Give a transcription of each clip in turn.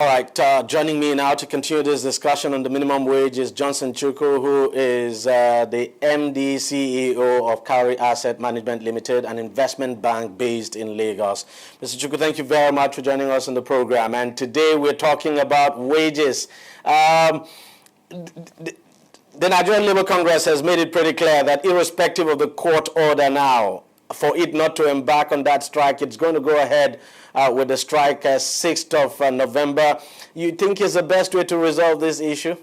All right, joining me now to continue this discussion on the minimum wage is Johnson Chukwu, who is the MD CEO of Cowrie Asset Management Limited, an investment bank based in Lagos. Mr. Chukwu, thank you very much for joining us on the program. And today we're talking about wages. The Nigerian Labour Congress has made it pretty clear that irrespective of the court order now, for it not to embark on that strike, it's going to go ahead with the strike 6th of November. You think is the best way to resolve this issue?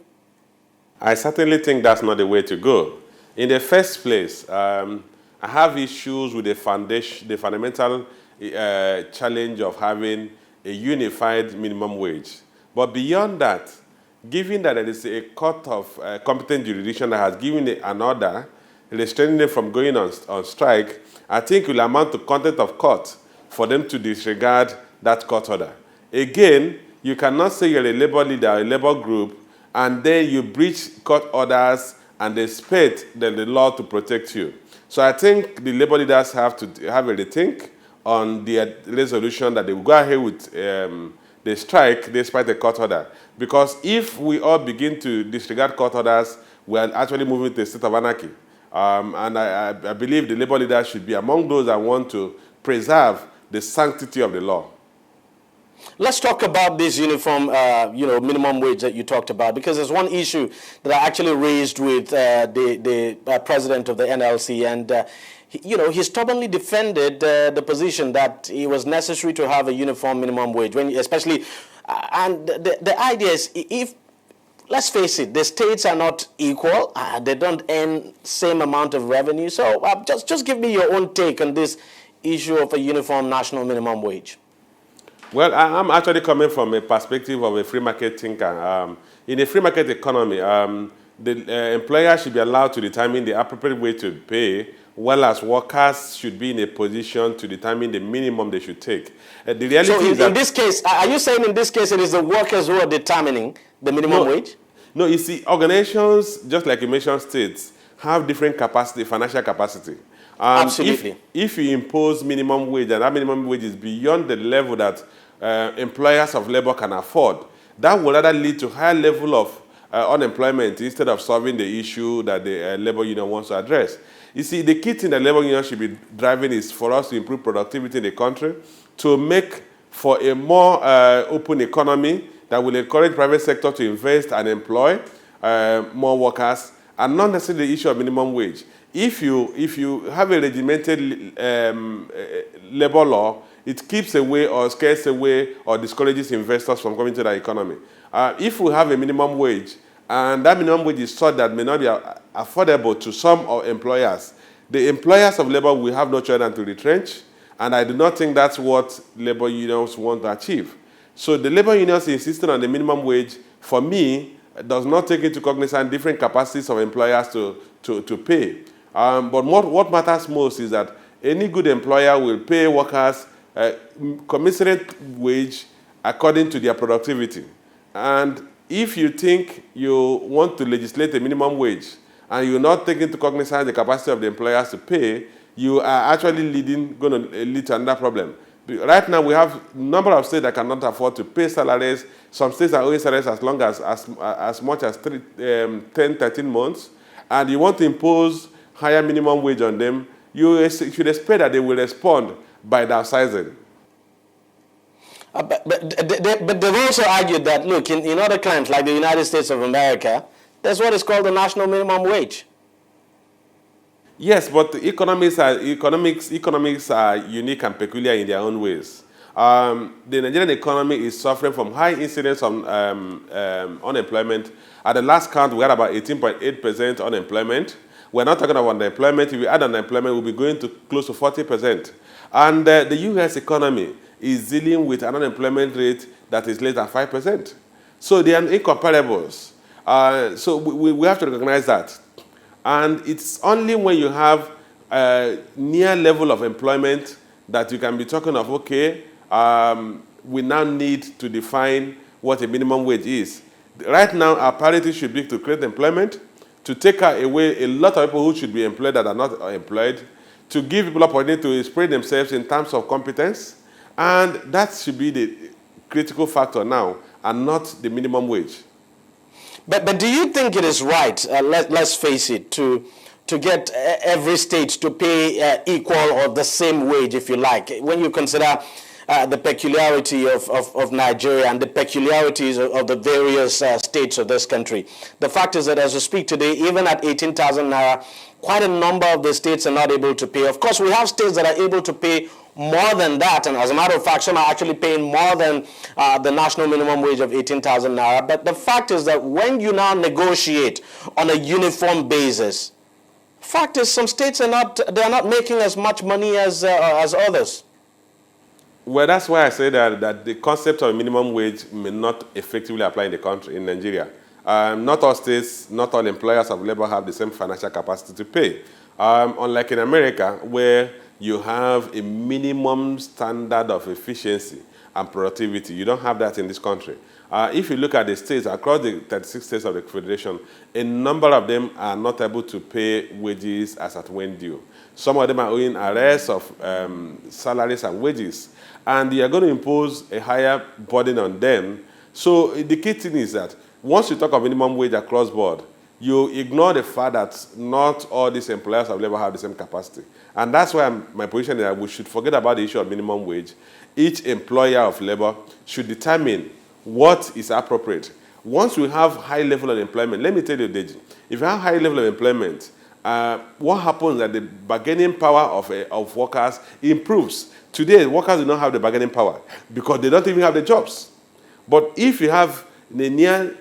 I certainly think that's not the way to go. In the first place, I have issues with the fundamental challenge of having a unified minimum wage. But beyond that, given that there is a court of competent jurisdiction that has given an order restraining them from going on strike, I think it will amount to contempt of court for them to disregard that court order. Again, you cannot say you're a labor leader, a labor group, and then you breach court orders and expect the law to protect you. So I think the labor leaders have to have a rethink on the resolution that they will go ahead with the strike despite the court order. Because if we all begin to disregard court orders, we are actually moving to a state of anarchy. And I believe the labor leaders should be among those that want to preserve the sanctity of the law. Let's talk about this uniform, minimum wage that you talked about, because there's one issue that I actually raised with the president of the NLC, and he stubbornly defended the position that it was necessary to have a uniform minimum wage, and the idea is if. Let's face it, the states are not equal. They don't earn same amount of revenue. So just give me your own take on this issue of a uniform national minimum wage. Well, I'm actually coming from a perspective of a free market thinker. In a free market economy, the employer should be allowed to determine the appropriate way to pay, while as workers should be in a position to determine the minimum they should take. The reality is that in this case, are you saying in this case it is the workers who are determining the minimum wage? No, you see, organizations, just like you mentioned, states, have different capacity, financial capacity. Absolutely. If you impose minimum wage, and that minimum wage is beyond the level that employers of labor can afford, that will rather lead to higher level of unemployment instead of solving the issue that the labor union wants to address. You see, the key thing that labor union should be driving is for us to improve productivity in the country, to make for a more open economy that will encourage private sector to invest and employ more workers, and not necessarily the issue of minimum wage. If you have a regimented labor law, it keeps away or scares away or discourages investors from coming to the economy. If we have a minimum wage, and that minimum wage is such that may not be affordable to some employers, the employers of labor will have no choice than to retrench, and I do not think that's what labor unions want to achieve. So the labor unions insisting on the minimum wage, for me, does not take into cognizance different capacities of employers to pay. But what matters most is that any good employer will pay workers commensurate wage according to their productivity. And if you think you want to legislate a minimum wage and you're not taking into cognizance the capacity of the employers to pay, you are actually going to lead to another problem. Right now, we have a number of states that cannot afford to pay salaries. Some states are owing salaries as long as much as 10, 13 months. And you want to impose higher minimum wage on them, you should expect that they will respond by downsizing. But they've also argued that, look, in other countries like the United States of America, there's what is called the national minimum wage. Yes, but economics are unique and peculiar in their own ways. The Nigerian economy is suffering from high incidence on unemployment. At the last count, we had about 18.8% unemployment. We're not talking about unemployment. If we add unemployment, we'll be going to close to 40%. And the U.S. economy is dealing with an unemployment rate that is less than 5%. So they are incomparables. So we have to recognize that. And it's only when you have a near level of employment that you can be talking of, okay, we now need to define what a minimum wage is. Right now, our priority should be to create employment, to take away a lot of people who should be employed that are not employed, to give people opportunity to spread themselves in terms of competence, and that should be the critical factor now. and not the minimum wage. But do you think it is right, let's face it, to get every state to pay equal or the same wage, if you like, when you consider the peculiarity of Nigeria and the peculiarities of the various states of this country? The fact is that as we speak today, even at 18,000 naira, quite a number of the states are not able to pay. Of course, we have states that are able to pay more than that, and as a matter of fact, some are actually paying more than the national minimum wage of 18,000 naira. But the fact is that when you now negotiate on a uniform basis, fact is some states are not making as much money as others. Well, that's why I say that the concept of minimum wage may not effectively apply in the country, in Nigeria. Not all states, not all employers of labor have the same financial capacity to pay. Unlike in America, where you have a minimum standard of efficiency and productivity, you don't have that in this country. If you look at the states, across the 36 states of the Federation, a number of them are not able to pay wages as at when due. Some of them are owing arrears of salaries and wages, and you are going to impose a higher burden on them. So the key thing is that once you talk of minimum wage across board, you ignore the fact that not all these employers of labor have the same capacity. And that's why my position is that we should forget about the issue of minimum wage. Each employer of labor should determine what is appropriate. Once we have high level of employment, let me tell you, Deji, if you have high level of employment, what happens is that the bargaining power of workers improves. Today, workers do not have the bargaining power because they don't even have the jobs. But if you have the near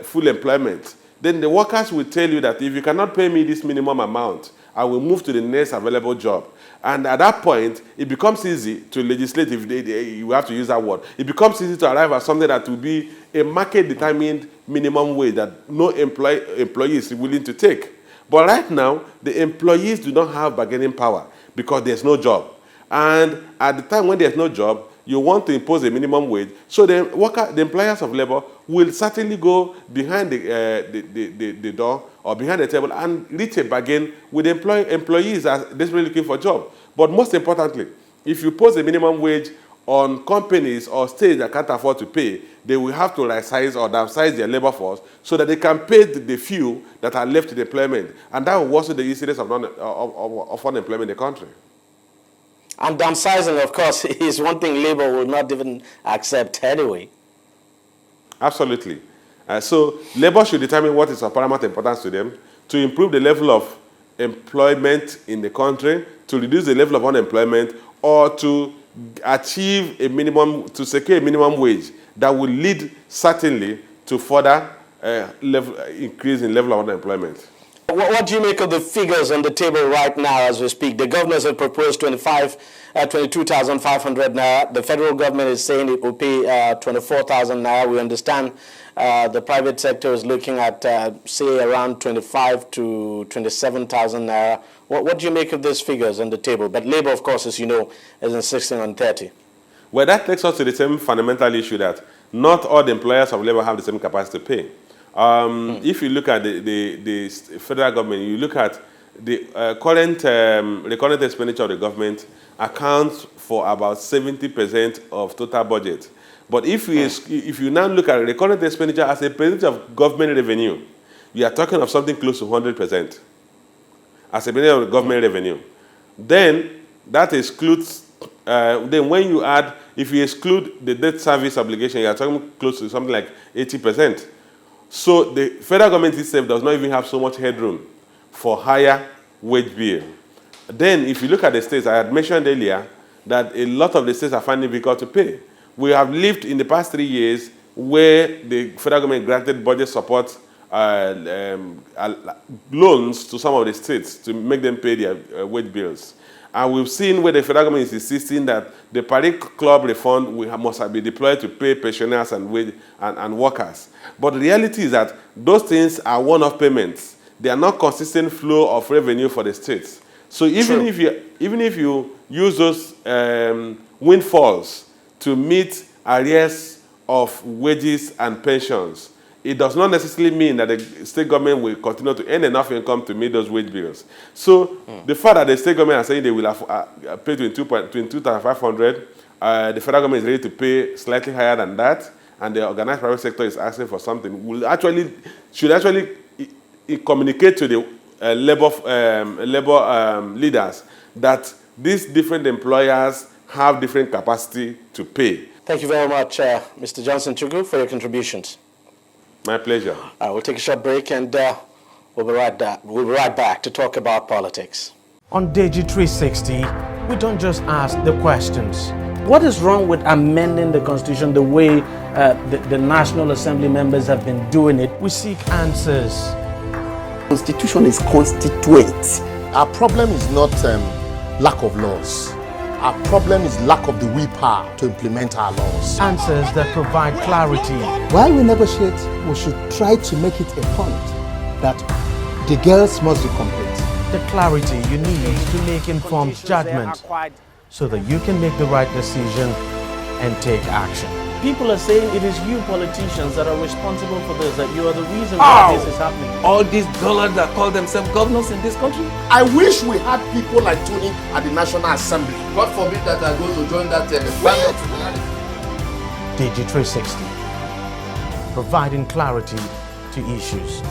full employment, then the workers will tell you that if you cannot pay me this minimum amount, I will move to the next available job. And at that point, it becomes easy to legislate, if you have to use that word. It becomes easy to arrive at something that will be a market-determined minimum wage that no employee is willing to take. But right now, the employees do not have bargaining power because there's no job. And at the time when there's no job, you want to impose a minimum wage, so the employers of labor will certainly go behind the door or behind the table and reach a bargain with employees as desperately looking for a job. But most importantly, if you pose a minimum wage on companies or states that can't afford to pay, they will have to right-size or downsize their labor force so that they can pay the few that are left in employment. And that will worsen the incidence of unemployment in the country. And downsizing, of course, is one thing labor will not even accept anyway. Absolutely. So labor should determine what is of paramount importance to them to improve the level of employment in the country, to reduce the level of unemployment, or to achieve a minimum, to secure a minimum wage that will lead certainly to further increase in level of unemployment. What do you make of the figures on the table right now as we speak? The governors have proposed 22,500 naira. The federal government is saying it will pay 24,000 naira. We understand the private sector is looking at, say, around 25 to 27,000 naira. What do you make of these figures on the table? But labor, of course, as you know, is insisting on 30. Well, that takes us to the same fundamental issue that not all the employers of labor have the same capacity to pay. If you look at the federal government, you look at the current expenditure of the government accounts for about 70% of total budget. But if you now look at the current expenditure as a percentage of government revenue, you are talking of something close to 100% as a percentage of government revenue. Then that excludes, then when you add, if you exclude the debt service obligation, you are talking close to something like 80%. So the federal government itself does not even have so much headroom for higher wage bill. Then if you look at the states, I had mentioned earlier that a lot of the states are finding it difficult to pay. We have lived in the past 3 years where the federal government granted budget support loans to some of the states to make them pay their wage bills. And we've seen where the federal government is insisting that the Paris Club refund must be deployed to pay pensioners and workers. But the reality is that those things are one-off payments. They are not consistent flow of revenue for the states. So even if you use those windfalls to meet arrears of wages and pensions, it does not necessarily mean that the state government will continue to earn enough income to meet those wage bills. So the fact that the state government are saying they will pay 22,500, the federal government is ready to pay slightly higher than that, and the organized private sector is asking for something, should actually communicate to the labor leaders that these different employers have different capacity to pay. Thank you very much, Mr. Johnson Chukwu, for your contributions. My pleasure. We'll take a short break and we'll be right back to talk about politics. On Deji 360, we don't just ask the questions. What is wrong with amending the Constitution the way the National Assembly members have been doing it? We seek answers. Constitution is constituent. Our problem is not lack of laws. Our problem is lack of the willpower to implement our laws. Answers that provide clarity. While we negotiate, we should try to make it a point that the girls must be complete. The clarity you need to make informed judgment so that you can make the right decision and take action. People are saying it is you politicians that are responsible for this, that you are the reason why this is happening. All these dollars that call themselves governors in this country. I wish we had people like Tony at the National Assembly. God forbid that I go to join that band. Deji 360, providing clarity to issues.